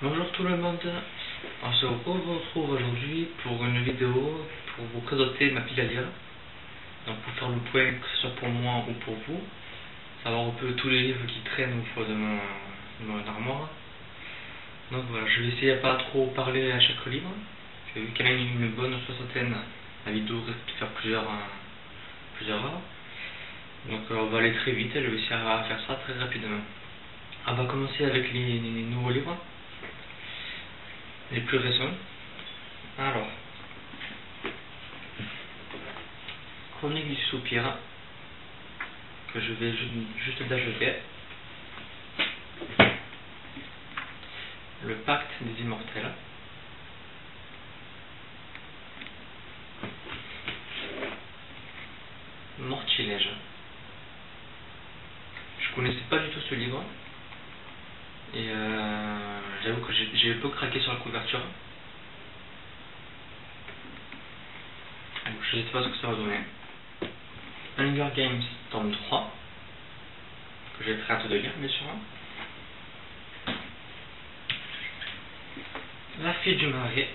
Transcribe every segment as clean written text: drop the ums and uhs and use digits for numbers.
Bonjour tout le monde, on se retrouve aujourd'hui pour une vidéo pour vous présenter ma pile à lire. Donc pour faire le point, que ce soit pour moi ou pour vous, savoir un peu tous les livres qui traînent au fond de mon armoire. Donc voilà, je vais essayer de pas trop parler à chaque livre. J'ai eu quand même une bonne soixantaine à vidéo, de faire plusieurs heures. Donc on va aller très vite, je vais essayer à faire ça très rapidement. On va commencer avec les nouveaux livres, les plus récents. Alors, Chronique du soupir, que je vais juste d'ajouter. Le Pacte des Immortels. Mortilège. Je connaissais pas du tout ce livre. Et j'avoue que j'ai un peu craqué sur la couverture. Donc, je sais pas ce que ça va donner. Hunger Games tome 3, que j'ai très hâte de lire, bien sûr. La Fille du Marais,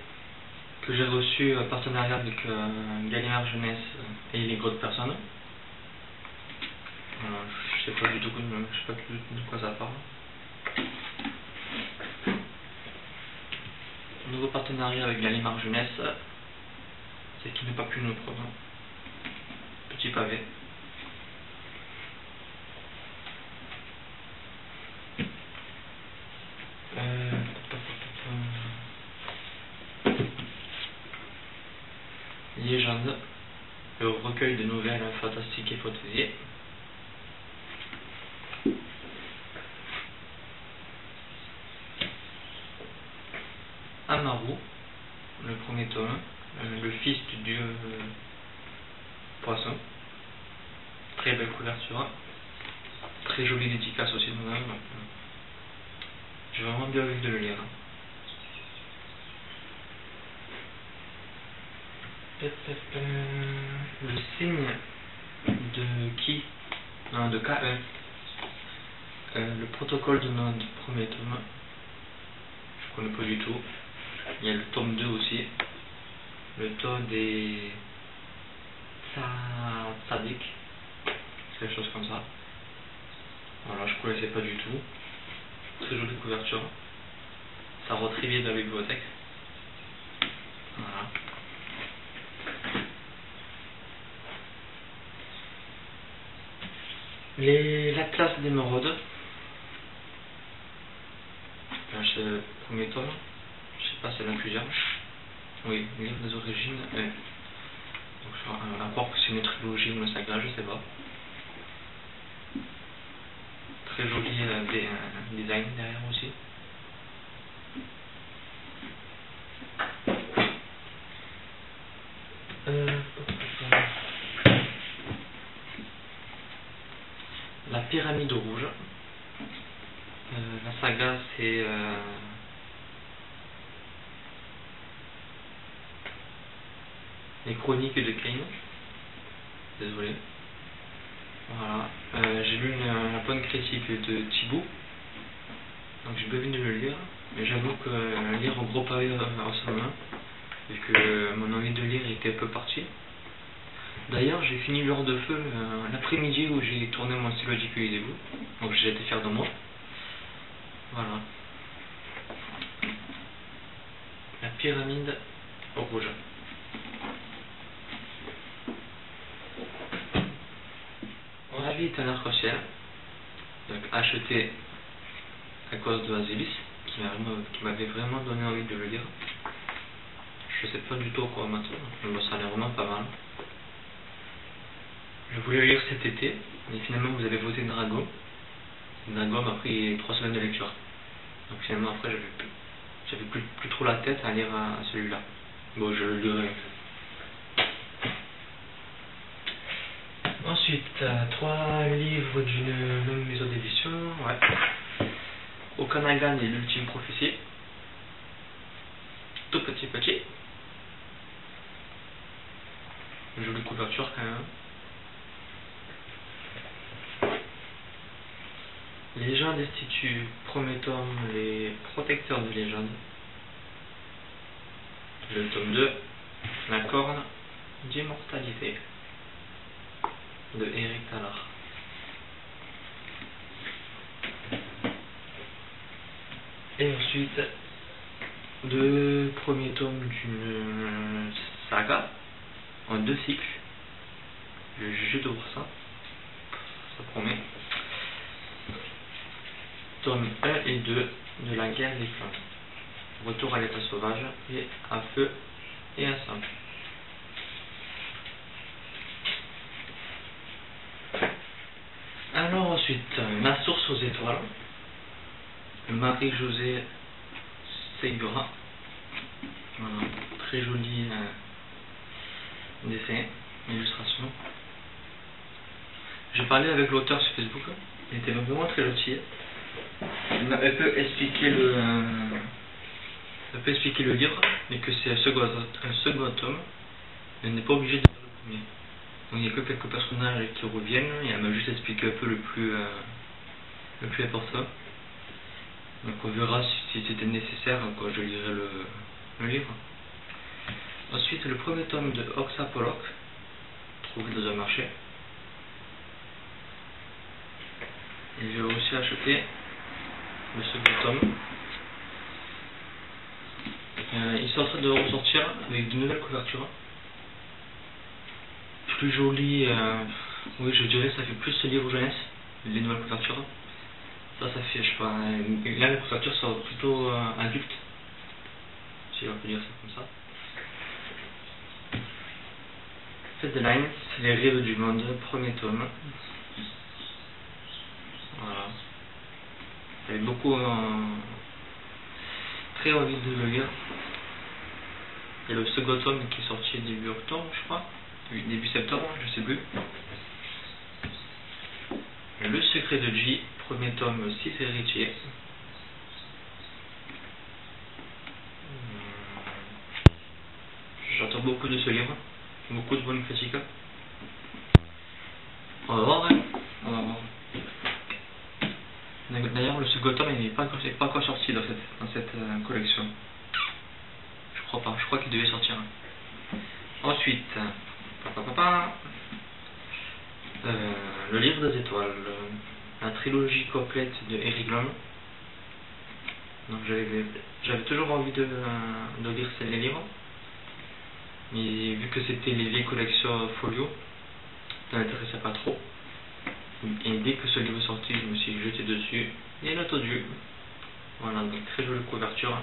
que j'ai reçu en partenariat avec Gallimard Jeunesse et les grosses personnes. Je sais pas du tout de quoi ça parle. Nouveau partenariat avec Gallimard Jeunesse, c'est qui n'est pas plus nous prendre. Petit pavé. Légende, le recueil de nouvelles fantastiques et fantaisies. Amaru, le premier tome, le fils du dieu poisson. Très belle couverture, très jolie dédicace aussi de même. J'ai vraiment bien envie de le lire. Le signe de qui? Non, de K.E. Le protocole de notre premier tome. Je connais pas du tout. Il y a le tome 2 aussi. Le tome des Sadiques. C'est quelque chose comme ça. Voilà, je connaissais pas du tout. Très jolie couverture. Ça rentre très bien dans la bibliothèque. Voilà. L'Atlas d'Émeraude. C'est le premier tome. Je sais pas si il y en a plusieurs. Oui, livre des origines. Donc on va croire que c'est une trilogie ou une saga, je sais pas. Très joli design derrière aussi. La Pyramide Rouge. La saga, c'est les Chroniques de Kane. Désolé. Voilà. J'ai lu la bonne critique de Thibaut. Donc j'ai bien envie de le lire. Mais j'avoue que lire au gros pavé en ce moment, vu que mon envie de lire était un peu partie. D'ailleurs, j'ai fini l'heure de feu l'après-midi où j'ai tourné mon stylo vous. Donc j'ai été fier de moi. Voilà. La Pyramide Rouge. La vie est un arc-en-ciel. Donc acheté à cause de Azelis, qui m'avait vraiment donné envie de le lire. Je sais pas du tout quoi maintenant, mais ça a l'air vraiment pas mal. Je voulais le lire cet été, mais finalement vous avez voté Dragon. Dragon m'a pris 3 semaines de lecture. Donc finalement après j'avais plus trop la tête à lire à celui-là. Bon, je le lirai. Ensuite, 3 livres d'une même maison d'édition. Ouais. Okanagan et l'ultime prophétie. Tout petit paquet. Une jolie couverture quand même. Légende Institut, premier tome, Les Protecteurs de légende. Le tome 2, La corne d'immortalité, de Eric Tallard. Et ensuite, deux premiers tomes d'une saga, en 2 cycles. J'ai de voir ça, ça promet. Tome 1 et 2 de La guerre des flammes. Retour à l'état sauvage et à feu et à sang. Alors ensuite, La source aux étoiles, Marie-Josée Segura. Voilà, très joli dessin, illustration. J'ai parlé avec l'auteur sur Facebook, il était vraiment très gentil. Il m'a un peu expliqué le livre, mais que c'est un second tome, mais on n'est pas obligé de faire le premier. Donc il n'y a que quelques personnages qui reviennent, et elle m'a juste expliqué un peu le plus important. Donc on verra si c'était nécessaire quand je lirai le livre. Ensuite, le premier tome de Oxa Pollock, trouvé dans un marché. Et j'ai aussi acheté le second tome. Ils sont en train de ressortir avec de nouvelles couvertures. Plus joli, oui, je dirais ça fait plus ce livre jeunesse, les nouvelles couvertures. Ça fait, je sais pas, là les couvertures sont plutôt adultes, si on peut dire ça comme ça. Fête de Lines, Les rêves du monde, premier tome. Voilà. J'avais beaucoup très envie de le lire. Et le second tome qui est sorti début octobre, je crois, début septembre, je sais plus. Le secret de J, premier tome, 6 héritiers. J'entends beaucoup de ce livre, beaucoup de bonnes critiques. On va voir, hein. On va voir. D'ailleurs, le second tome n'est pas encore sorti dans cette collection. Je crois pas, je crois qu'il devait sortir. Ensuite, le livre des étoiles, la trilogie complète de Eric Lom. Donc j'avais toujours envie de lire ces livres, mais vu que c'était les vieilles collections folio, ça m'intéressait pas trop. Et dès que ce livre est sorti, je me suis jeté dessus et attendu. Voilà, donc très jolie couverture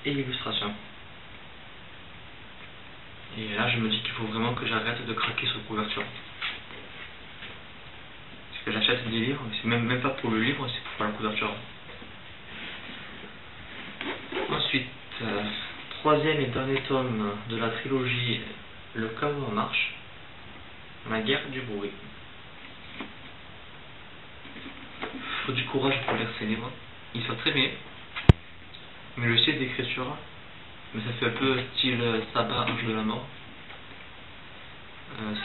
et l'illustration. Et là, je me dis qu'il faut vraiment que j'arrête de craquer sur couverture. Parce que j'achète des livres, c'est même pas pour le livre, c'est pour la couverture. Ensuite, troisième et dernier tome de la trilogie Le chaos en marche, La guerre du bruit. Faut du courage pour lire ces livres. Ils sont très bien, mais le style d'écriture, mais ça fait un peu style Sabbat, Ange de la mort.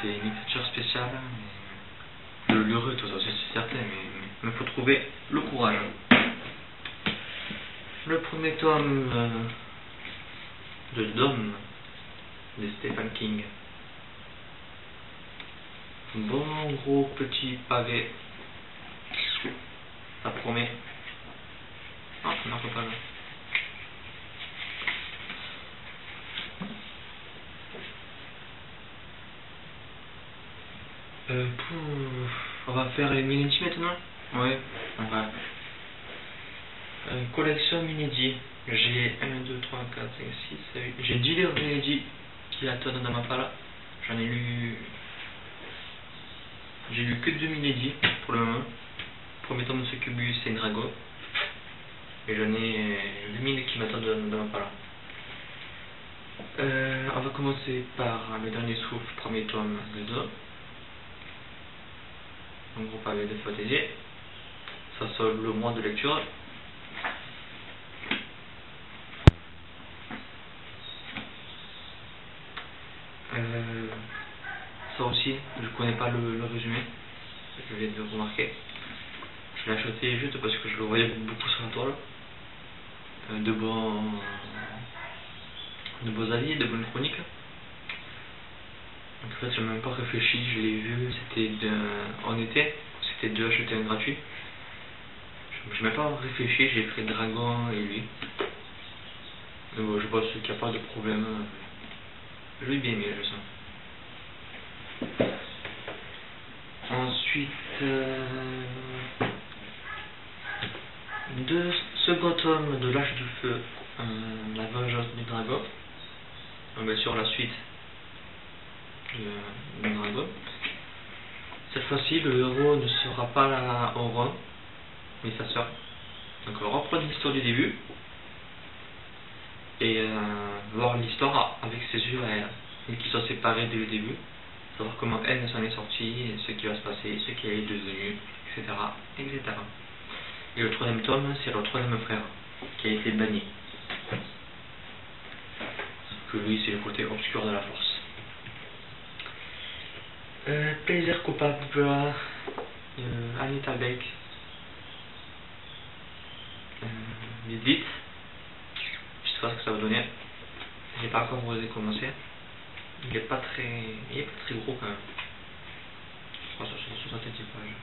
C'est une écriture spéciale, mais le heureux, tout ça, c'est certain, mais il faut trouver le courage. Le premier tome de Dome de Stephen King. Bon gros petit pavé. Ça promet. Ah, ça marche pas là. On va faire les Milady maintenant. Ouais, on va. Collection Milady. J'ai 1, 2, 3, 4, 5, 6, 7, 8. J'ai 10 livres Milady qui attendent dans ma pala. J'en ai lu. J'ai lu que 2 Milady pour le moment. Premier tome de Succubus et Dragon. Et j'en ai 8000 qui m'attendent dans ma pala. On va commencer par Le Dernier Souffle, premier tome de Do. Un gros pavé de fantaisie. Ça solde le mois de lecture. Ça aussi, je connais pas le résumé, je viens de le remarquer. Je l'ai acheté juste parce que je le voyais beaucoup sur la toile. De beaux avis, de bonnes chroniques. En fait, je n'ai même pas réfléchi, je l'ai vu, c'était en été, c'était 2 acheter un gratuit. Je n'ai même pas réfléchi, j'ai pris Dragon et lui. Mais bon, je pense qu'il n'y a pas de problème. Je l'ai bien aimé, je sens. Ensuite, second tome de l'Âge du Feu, la vengeance du dragon. Donc, bien sûr, la suite du dragon. Cette fois-ci, le héros ne sera pas là au roi, mais sa sœur. Donc, on reprend l'histoire du début et voir l'histoire avec ses yeux à elle, et qu'ils soient séparés dès le début. Savoir comment elle s'en est sortie, ce qui va se passer, ce qu'elle est devenue, etc., etc. Et le troisième tome, c'est le troisième frère, qui a été banni. Sauf que lui, c'est le côté obscur de la force. Plaisir coupable, Anita Beck. Vite. Je sais pas ce que ça va donner. J'ai pas encore osé commencer. Il est pas très gros quand même. Je crois que c'est 70 pages.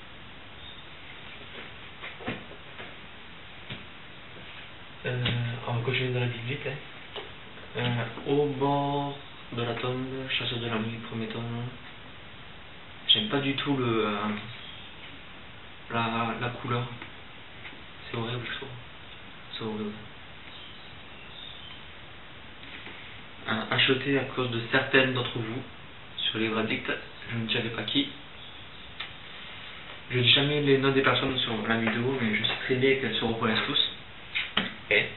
On va continuer dans la Bible vite. Au bord de la tombe, chasseur de la nuit, premier tome. J'aime pas du tout la couleur. C'est horrible, je trouve. C'est horrible. Acheté à cause de certaines d'entre vous sur les verdicts, je ne dirai pas qui. Je ne dis jamais les noms des personnes sur la vidéo, mais je sais très bien qu'elles se reconnaissent tous. Et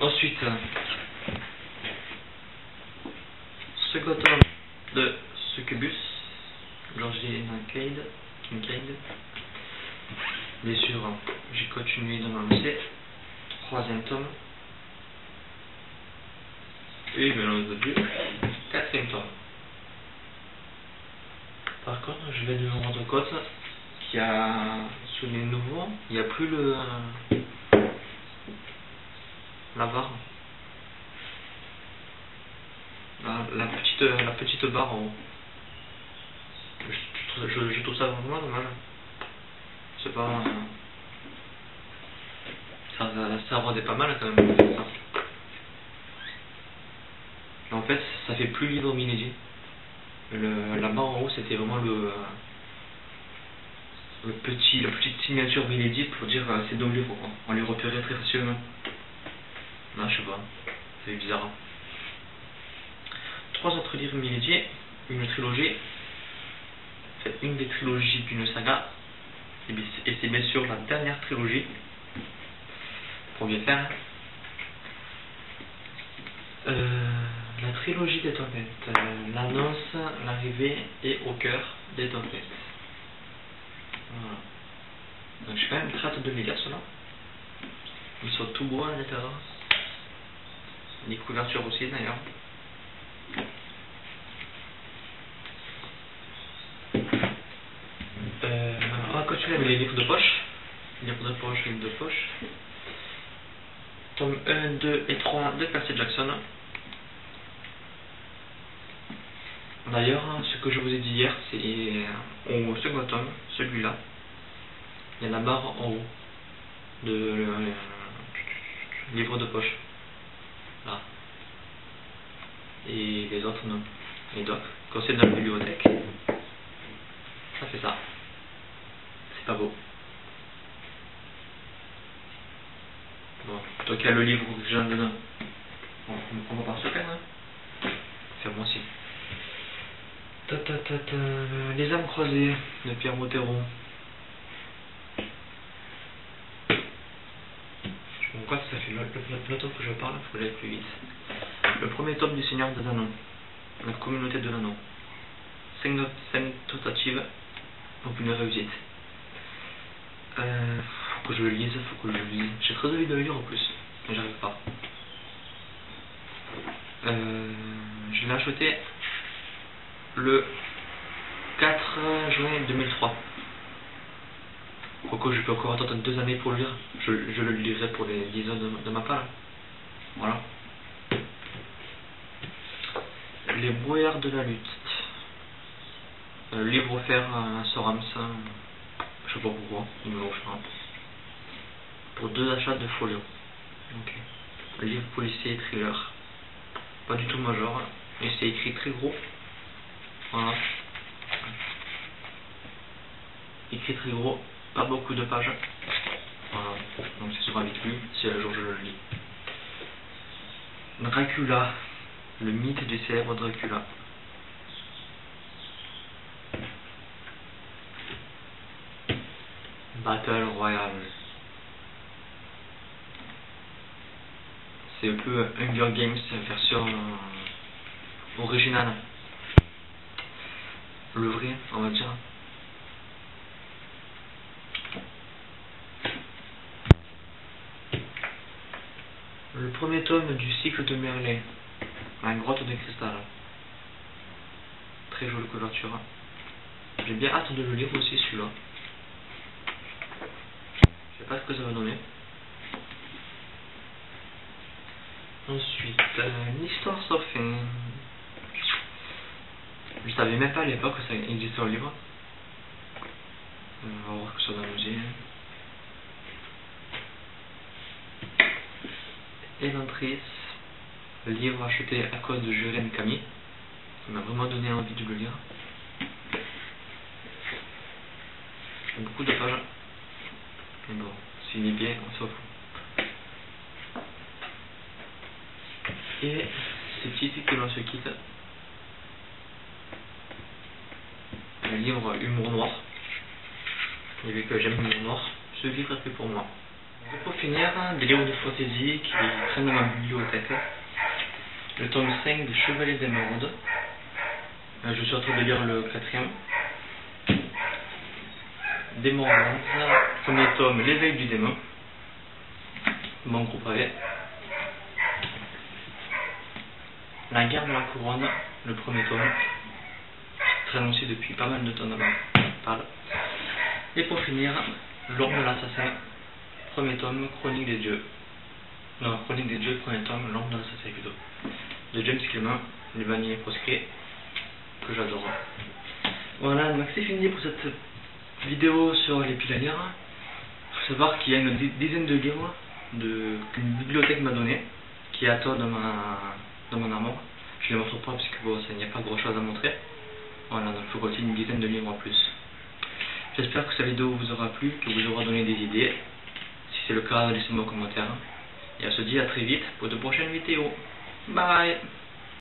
ensuite, second tome de Succubus, Georgie Kincaid. Bien sûr, j'ai continué dans le lycée. Troisième tome. Et bien entendu, quatrième tome. Par contre, je vais me rendre compte qu'il y a, sous les nouveaux, il n'y a plus la barre. La petite barre en haut. Je trouve ça vraiment dommage. C'est pas... ça rendait pas mal quand même. En fait, ça fait plus livre Milady. La barre en haut, c'était vraiment la petite signature Milady pour dire c'est donc livre quoi. On les repérait très facilement. Non, je sais pas. C'est bizarre. 3 autres livres Milady, une trilogie. C'est une des trilogies d'une saga. Et c'est bien sûr la dernière trilogie. Pour bien faire. La trilogie des tempêtes, l'annonce, l'arrivée et au cœur des tempêtes. Voilà. Donc je suis quand même très hâte de me lire cela. Ils sont tout beaux à l'intérieur. Les couvertures aussi d'ailleurs. On va continuer avec les livres de poche. Livres de poche. Tome 1, 2 et 3 de Percy Jackson. D'ailleurs, ce que je vous ai dit hier, c'est au second tome, celui-là. Il y a la barre en haut de livre de poche. Là. Et les autres non. Et donc, quand c'est dans la bibliothèque, ça fait ça. C'est pas beau. Bon, toi qui as le livre que j'ai dedans, on va pas se perdre. Faire moi aussi. Les âmes croisées de Pierre Montero. Bon, quoi, ça fait longtemps que je parle, il faut aller plus vite. Le premier tome du Seigneur des Anneaux, la communauté de l'anneau. 5 tentatives pour une réussite. Faut que je le lise, J'ai très envie de le lire en plus, mais j'arrive pas. Je l'ai acheté le 4 juin 2003. Quoique je peux encore attendre 2 années pour le lire. Je le lirai pour les 10 ans de ma part. Voilà. Les brouillards de la lutte. Livre offert à Sorams. Je sais pas pourquoi. Il me l'a offert. Pour 2 achats de folio. Ok. Livre policier et thriller. Pas du tout major. Mais c'est écrit très gros. Voilà. Écrit très gros. Pas beaucoup de pages. Voilà. Donc c'est sera vite lu si un jour je le lis. Dracula. Le mythe du célèbre Dracula. Battle Royale. C'est un peu Hunger Games version originale. Le vrai, on va dire. Le premier tome du cycle de Merlin. La grotte de cristal. Très jolie couverture. J'ai bien hâte de le lire aussi celui-là. Je sais pas ce que ça va donner. Ensuite, l'histoire sans fin. Je savais même pas à l'époque que ça existait en livre. On va voir que ça va nous dire. Éventrice, livre acheté à cause de Julien Camille. Ça m'a vraiment donné envie de le lire. Il y a beaucoup de pages. Mais bon, s'il est bien, on s'en fout. Et c'est ici que l'on se quitte. Le livre Humour Noir. Et vu que j'aime l'humour noir, ce livre est fait pour moi. Et pour finir, des livres de fantasy qui traînent dans ma bibliothèque. Le tome 5 de Chevalier d'Émeraude. Je suis en train de lire le 4e. Démon Rose, premier tome, L'éveil du démon. Mon groupe avait. La guerre de la couronne, le premier tome. Très annoncé depuis pas mal de temps avant. Parle. Et pour finir, L'Orme de l'assassin, premier tome, Chronique des dieux. Non, Chronique des dieux, premier tome, L'Orme de l'assassin plutôt. De James Clement, Les Vanillés Proscrits, que j'adore. Voilà, donc c'est fini pour cette vidéo sur les piles à lire. Il faut savoir qu'il y a une dizaine de livres qu'une bibliothèque m'a donné, qui est à toi dans mon armoire. Je ne les montre pas parce que bon, il n'y a pas grand chose à montrer. Voilà, donc il faut compter une dizaine de livres en plus. J'espère que cette vidéo vous aura plu, que vous aura donné des idées. Si c'est le cas, laissez-moi un commentaire. Et on se dit à très vite pour de prochaines vidéos. Bye!